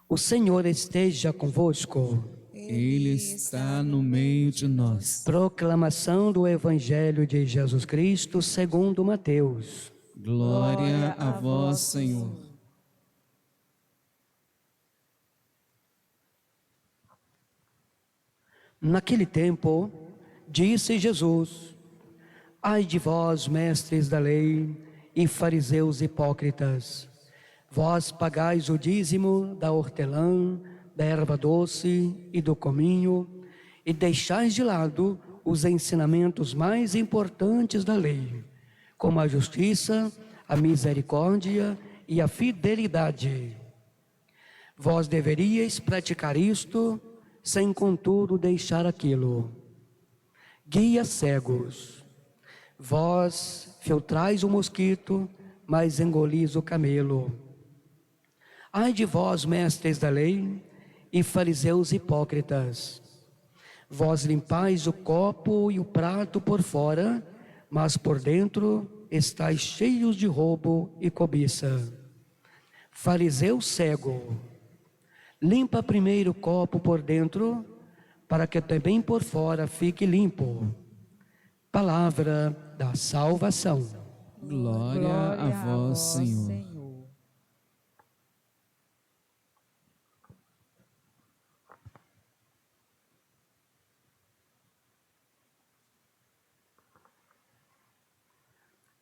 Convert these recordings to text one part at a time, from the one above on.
O Senhor esteja convosco. Ele está no meio de nós. Proclamação do Evangelho de Jesus Cristo segundo Mateus. Glória a vós, Senhor. Naquele tempo, disse Jesus: Ai de vós, mestres da lei e fariseus hipócritas, vós pagais o dízimo da hortelã, da erva doce e do cominho, e deixais de lado os ensinamentos mais importantes da lei, como a justiça, a misericórdia e a fidelidade. Vós deveríeis praticar isto, sem contudo deixar aquilo. Guias cegos, vós filtrais o mosquito, mas engolis o camelo. Ai de vós, mestres da lei e fariseus hipócritas, vós limpais o copo e o prato por fora, mas por dentro estáis cheios de roubo e cobiça. Fariseu cego, limpa primeiro o copo por dentro, para que também por fora fique limpo. Palavra da salvação. Glória a vós, Senhor.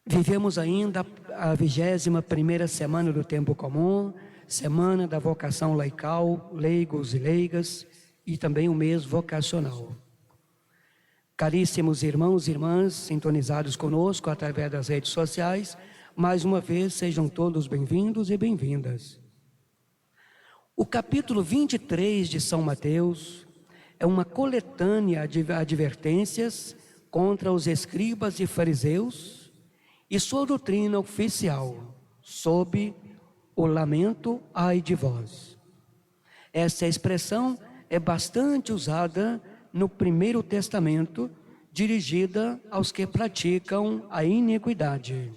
Vivemos ainda a 21ª semana do tempo comum, semana da vocação laical, leigos e leigas, e também o mês vocacional. Caríssimos irmãos e irmãs, sintonizados conosco através das redes sociais, mais uma vez sejam todos bem-vindos e bem-vindas. O capítulo 23 de São Mateus é uma coletânea de advertências contra os escribas e fariseus e sua doutrina oficial, sob o lamento ai de vós. Essa expressão é bastante usada no Primeiro Testamento, dirigida aos que praticam a iniquidade.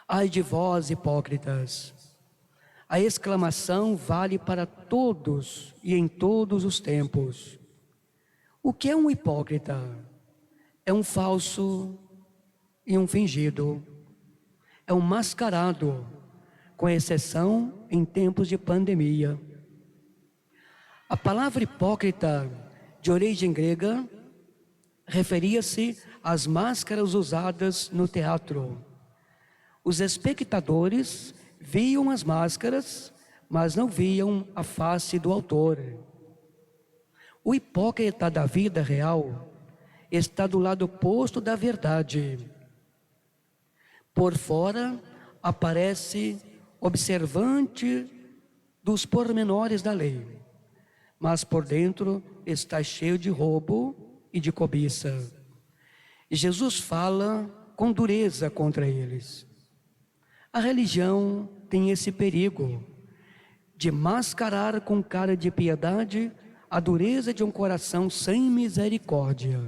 Ai de vós, hipócritas! A exclamação vale para todos e em todos os tempos. O que é um hipócrita? É um falso e um fingido. É um mascarado, com exceção em tempos de pandemia. A palavra hipócrita, de origem grega, referia-se às máscaras usadas no teatro. Os espectadores viam as máscaras, mas não viam a face do autor. O hipócrita da vida real está do lado oposto da verdade. Por fora, aparece observante dos pormenores da lei, mas por dentro está cheio de roubo e de cobiça. E Jesus fala com dureza contra eles. A religião tem esse perigo de mascarar com cara de piedade a dureza de um coração sem misericórdia.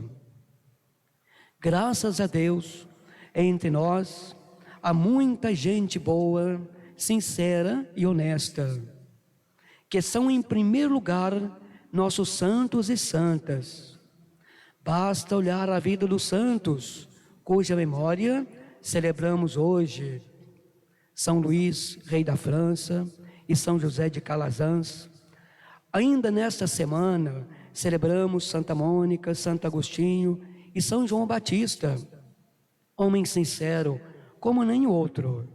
Graças a Deus, entre nós há muita gente boa, sincera e honesta, que são em primeiro lugar nossos santos e santas. Basta olhar a vida dos santos, cuja memória celebramos hoje. São Luís, rei da França, e São José de Calazans. Ainda nesta semana, celebramos Santa Mônica, Santo Agostinho e São João Batista, homem sincero, como nem outro.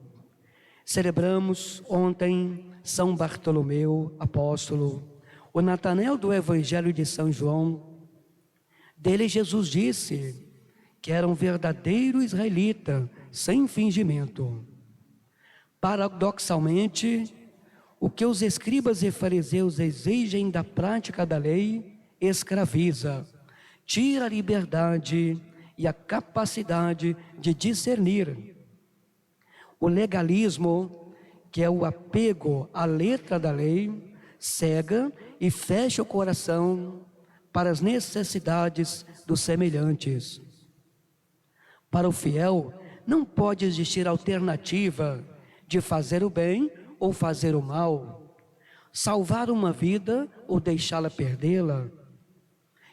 Celebramos ontem São Bartolomeu, apóstolo, o Natanael do Evangelho de São João. Dele Jesus disse que era um verdadeiro israelita, sem fingimento. Paradoxalmente, o que os escribas e fariseus exigem da prática da lei escraviza, tira a liberdade e a capacidade de discernir. O legalismo, que é o apego à letra da lei, cega e fecha o coração para as necessidades dos semelhantes. Para o fiel, não pode existir alternativa de fazer o bem ou fazer o mal. salvar uma vida ou deixá-la perdê-la.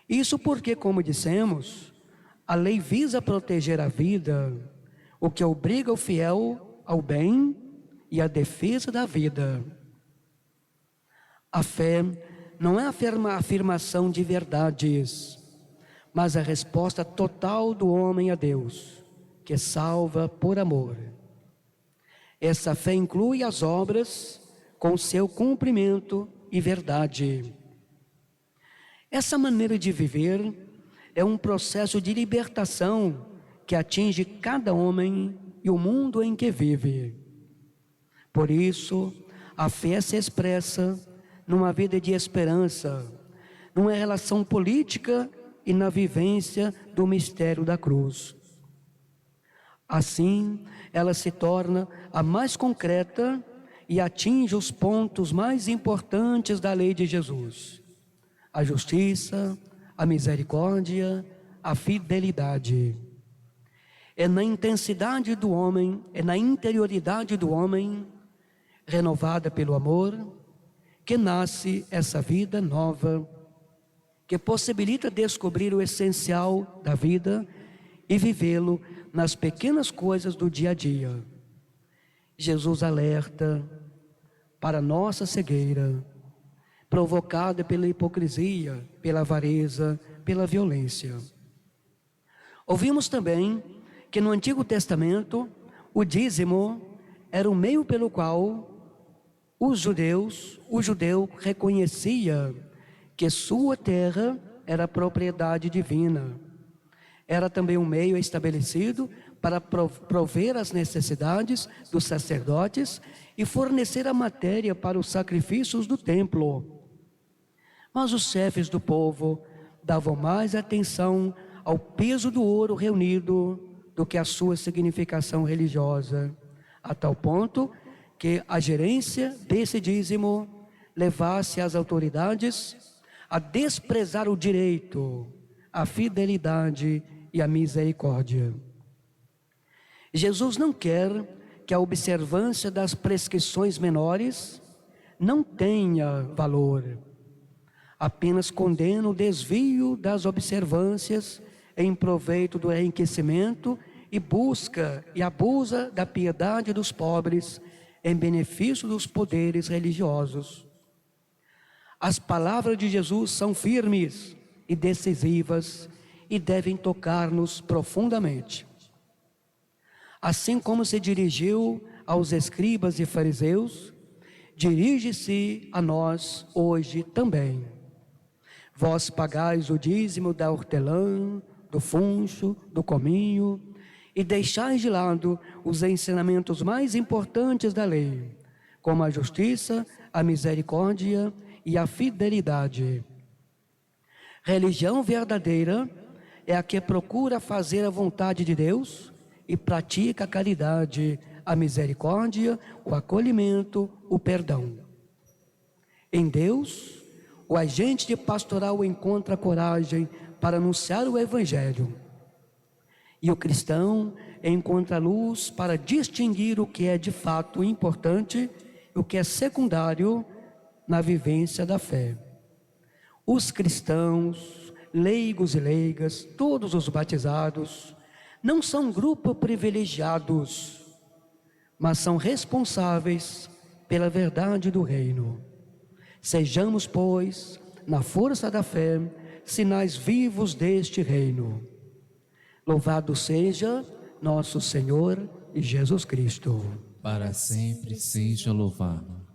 Isso porque, como dissemos, a lei visa proteger a vida, o que obriga o fiel ao bem e à defesa da vida. A fé não é a afirmação de verdades, mas a resposta total do homem a Deus, que salva por amor. Essa fé inclui as obras com seu cumprimento e verdade. Essa maneira de viver é um processo de libertação que atinge cada homem e o mundo em que vive. Por isso, a fé se expressa numa vida de esperança, numa relação política e na vivência do mistério da cruz. Assim, ela se torna a mais concreta e atinge os pontos mais importantes da lei de Jesus: a justiça, a misericórdia, a fidelidade. É na intensidade do homem, é na interioridade do homem, renovada pelo amor, que nasce essa vida nova, que possibilita descobrir o essencial da vida e vivê-lo nas pequenas coisas do dia a dia. Jesus alerta para nossa cegueira, provocada pela hipocrisia, pela avareza, pela violência. Ouvimos também que no Antigo Testamento o dízimo era o meio pelo qual o judeu reconhecia que sua terra era propriedade divina. Era também um meio estabelecido para prover as necessidades dos sacerdotes e fornecer a matéria para os sacrifícios do templo. Mas os chefes do povo davam mais atenção ao peso do ouro reunido do que à sua significação religiosa, a tal ponto que a gerência desse dízimo levasse as autoridades a desprezar o direito, a fidelidade e a misericórdia. Jesus não quer que a observância das prescrições menores não tenha valor. Apenas condena o desvio das observâncias em proveito do enriquecimento e busca e abusa da piedade dos pobres em benefício dos poderes religiosos. As palavras de Jesus são firmes e decisivas e devem tocar-nos profundamente. Assim como se dirigiu aos escribas e fariseus, dirige-se a nós hoje também. Vós pagais o dízimo da hortelã, do funcho, do cominho, e deixais de lado os ensinamentos mais importantes da lei, como a justiça, a misericórdia e a fidelidade. Religião verdadeira é a que procura fazer a vontade de Deus e pratica a caridade, a misericórdia, o acolhimento, o perdão. Em Deus, o agente de pastoral encontra coragem para anunciar o Evangelho. E o cristão encontra luz para distinguir o que é de fato importante e o que é secundário na vivência da fé. Os cristãos, leigos e leigas, todos os batizados, não são grupo privilegiados, mas são responsáveis pela verdade do reino. Sejamos, pois, na força da fé, sinais vivos deste reino. Louvado seja nosso Senhor Jesus Cristo. Para sempre seja louvado.